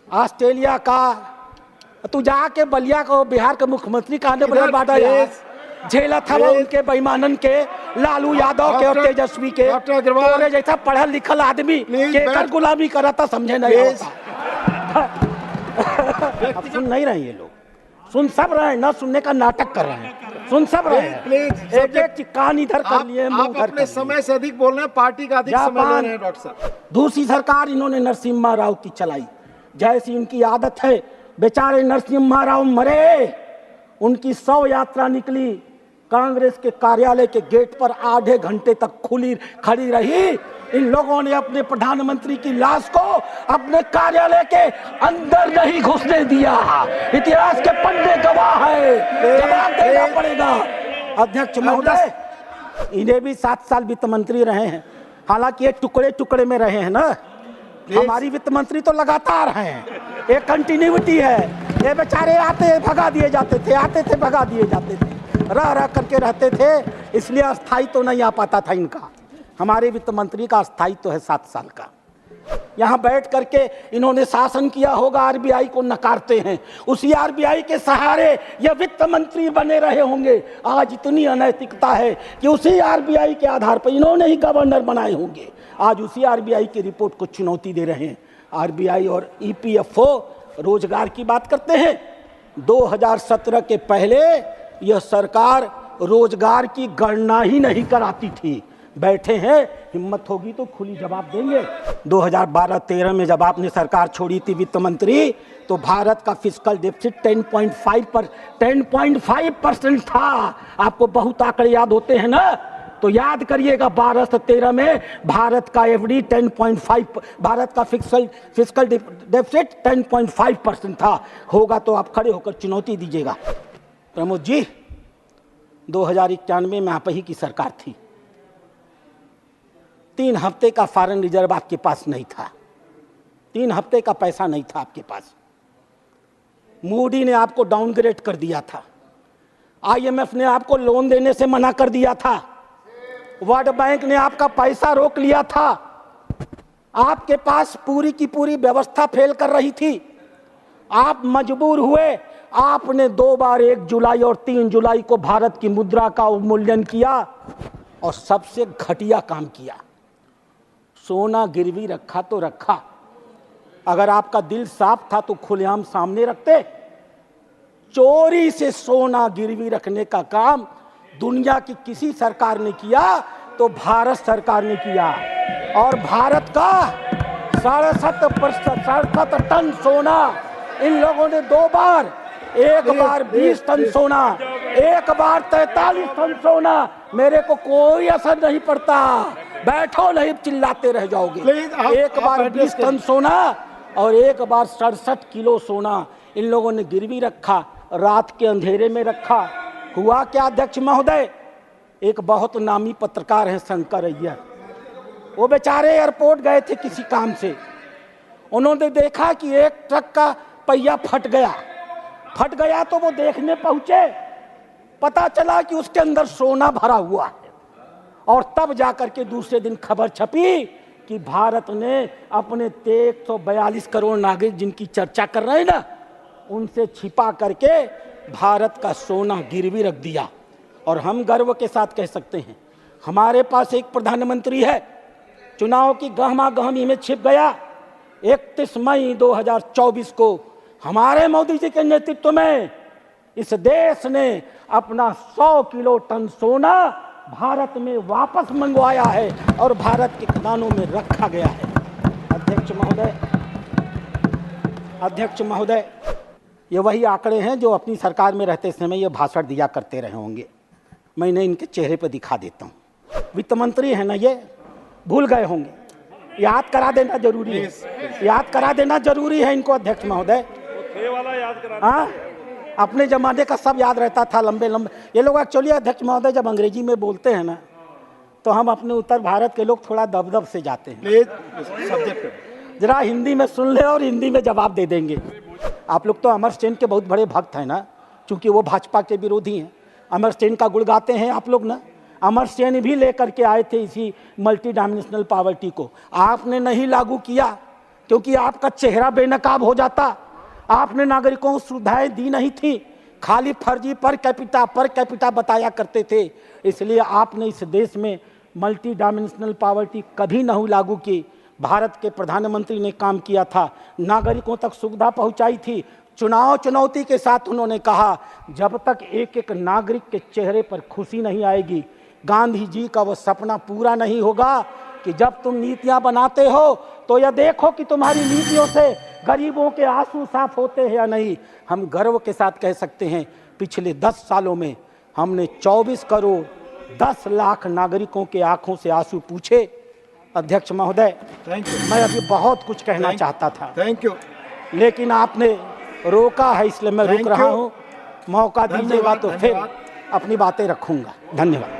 Australia का, तू जाके बलिया को बिहार के मुख्यमंत्री का आने बना बाटा यार, झेला था वो उनके बेईमानन के, लालू यादव के और तेजस्वी के। तोरे जैसा पढ़ल लिखल आदमी केकर गुलामी करा था समझे नहीं होता। अब सुन नहीं रहे ये लोग, सुन सब रहे हैं, ना सुनने का नाटक कर रहे हैं, सुन सब रहे हैं। एक एक कान इधर कर लिए, मुंह उधर कर लिए। समय से अधिक बोल रहे हैं, पार्टी का अधिक समय ले रहे हैं डॉक्टर साहब। दूसरी सरकार इन्होंने नरसिम्हा राव की चलाई, जैसी इनकी आदत है। बेचारे नरसिम्हा राव मरे, उनकी 100 यात्रा निकली, कांग्रेस के कार्यालय के गेट पर आधे घंटे तक खड़ी रही। इन लोगों ने अपने प्रधानमंत्री की लाश को अपने कार्यालय के अंदर नहीं घुसने दिया। इतिहास के पन्ने गवाह है, जवाब देना पड़ेगा। अध्यक्ष महोदय, इन्हें भी 7 साल वित्त मंत्री रहे हैं, हालांकि ये टुकड़े टुकड़े में रहे हैं ना। हमारी वित्त मंत्री तो लगातार हैं, एक कंटिन्यूटी है। ये बेचारे आते भगा दिए जाते थे, आते थे भगा दिए जाते थे, रह रह करके रहते थे, इसलिए अस्थायी तो नहीं आ पाता था इनका। हमारे वित्त मंत्री का अस्थायी तो है 7 साल का। यहाँ बैठ करके इन्होंने शासन किया होगा, आरबीआई को नकारते हैं। उसी आरबीआई के सहारे ये वित्त मंत्री बने रहे होंगे। आज इतनी अनैतिकता है कि उसी आरबीआई के आधार पर इन्होंने ही गवर्नर बनाए होंगे। आज उसी आरबीआई की रिपोर्ट को चुनौती दे रहे हैं। आरबीआई और ईपीएफओ रोजगार की बात करते हैं। 2017 के पहले यह सरकार रोजगार की गणना ही नहीं कराती थी। बैठे हैं, हिम्मत होगी तो खुली जवाब देंगे। 2012-13 में जब आपने सरकार छोड़ी थी वित्त मंत्री, तो भारत का फिस्कल डेफिसिट 10.5% था। आपको बहुत आंकड़े याद होते हैं ना, तो याद करिएगा 12 से 13 में भारत का एफडी 10.5, भारत का फिस्कल डेफिसिट 10.5% था। होगा तो आप खड़े होकर चुनौती दीजिएगा। प्रमोद जी, 2091 में आप ही की सरकार थी, 3 हफ्ते का फॉरेन रिजर्व आपके पास नहीं था, 3 हफ्ते का पैसा नहीं था आपके पास। मूडी ने आपको डाउनग्रेड कर दिया था, आईएमएफ ने आपको लोन देने से मना कर दिया था, वर्ल्ड बैंक ने आपका पैसा रोक लिया था। आपके पास पूरी की पूरी व्यवस्था फेल कर रही थी। आप मजबूर हुए, आपने 2 बार 1 जुलाई और 3 जुलाई को भारत की मुद्रा का अवमूल्यन किया और सबसे घटिया काम किया, सोना गिरवी रखा तो रखा। अगर आपका दिल साफ था तो खुलेआम सामने रखते। चोरी से सोना गिरवी रखने का काम दुनिया की किसी सरकार ने किया तो भारत सरकार ने किया। और भारत का 67 टन सोना इन लोगों ने 2 बार, एक बार 20 टन सोना, एक बार 43 टन सोना। मेरे को कोई असर नहीं पड़ता, बैठो नहीं चिल्लाते रह जाओगे। एक बार 20 टन सोना और एक बार 67 किलो सोना इन लोगों ने गिरवी रखा, रात के अंधेरे में रखा। हुआ क्या अध्यक्ष महोदय, एक बहुत नामी पत्रकार हैं शंकर अय्यर, वो बेचारे एयरपोर्ट गए थे किसी काम से। उन्होंने देखा कि एक ट्रक का पहिया फट गया तो वो देखने पहुंचे, पता चला कि उसके अंदर सोना भरा हुआ है। और तब जाकर के दूसरे दिन खबर छपी कि भारत ने अपने 142 करोड़ नागरिक जिनकी चर्चा कर रहे हैं ना, उनसे छिपा करके भारत का सोना गिरवी रख दिया। और हम गर्व के साथ कह सकते हैं हमारे पास एक प्रधानमंत्री है, चुनाव की गहमा गहमी में छिप गया। 31 मई 2024 को हमारे मोदी जी के नेतृत्व में इस देश ने अपना 100 किलो टन सोना भारत में वापस मंगवाया है और भारत के खजानों में रखा गया है। अध्यक्ष महोदय, ये वही आंकड़े हैं जो अपनी सरकार में रहते समय ये भाषण दिया करते रहे होंगे। मैंने इनके चेहरे पर दिखा देता हूँ। वित्त मंत्री है ना, ये भूल गए होंगे, याद करा देना जरूरी है, याद करा देना जरूरी है इनको। अध्यक्ष महोदय, हाँ, अपने जमाने का सब याद रहता था, लंबे लंबे ये लोग। एक्चुअली अध्यक्ष महोदय जब अंग्रेजी में बोलते हैं ना, तो हम अपने उत्तर भारत के लोग थोड़ा दबदब से जाते हैं। जरा हिंदी में सुन ले और हिंदी में जवाब दे देंगे। आप लोग तो अमर सेन के बहुत बड़े भक्त हैं ना, क्योंकि वो भाजपा के विरोधी हैं। अमर सेन का गुण गाते हैं आप लोग ना। अमर सेन भी लेकर के आए थे इसी मल्टी डायमेंशनल पॉवर्टी को, आपने नहीं लागू किया। क्योंकि आपका चेहरा बेनकाब हो जाता। आपने नागरिकों को सुविधाएं दी नहीं थी, खाली फर्जी पर कैपिटा बताया करते थे। इसलिए आपने इस देश में मल्टी डायमेंशनल पॉवर्टी कभी नहीं लागू की। भारत के प्रधानमंत्री ने काम किया था, नागरिकों तक सुविधा पहुंचाई थी। चुनौती के साथ उन्होंने कहा, जब तक एक एक नागरिक के चेहरे पर खुशी नहीं आएगी, गांधी जी का वो सपना पूरा नहीं होगा कि जब तुम नीतियां बनाते हो तो यह देखो कि तुम्हारी नीतियों से गरीबों के आंसू साफ होते हैं या नहीं। हम गर्व के साथ कह सकते हैं, पिछले 10 सालों में हमने 24 करोड़ 10 लाख नागरिकों के आंखों से आंसू पूछे। अध्यक्ष महोदय, थैंक यू। मैं अभी बहुत कुछ कहना चाहता था, थैंक यू। लेकिन आपने रोका है, इसलिए मैं रुक रहा हूँ। मौका दीजिएगा तो फिर अपनी बातें रखूंगा। धन्यवाद।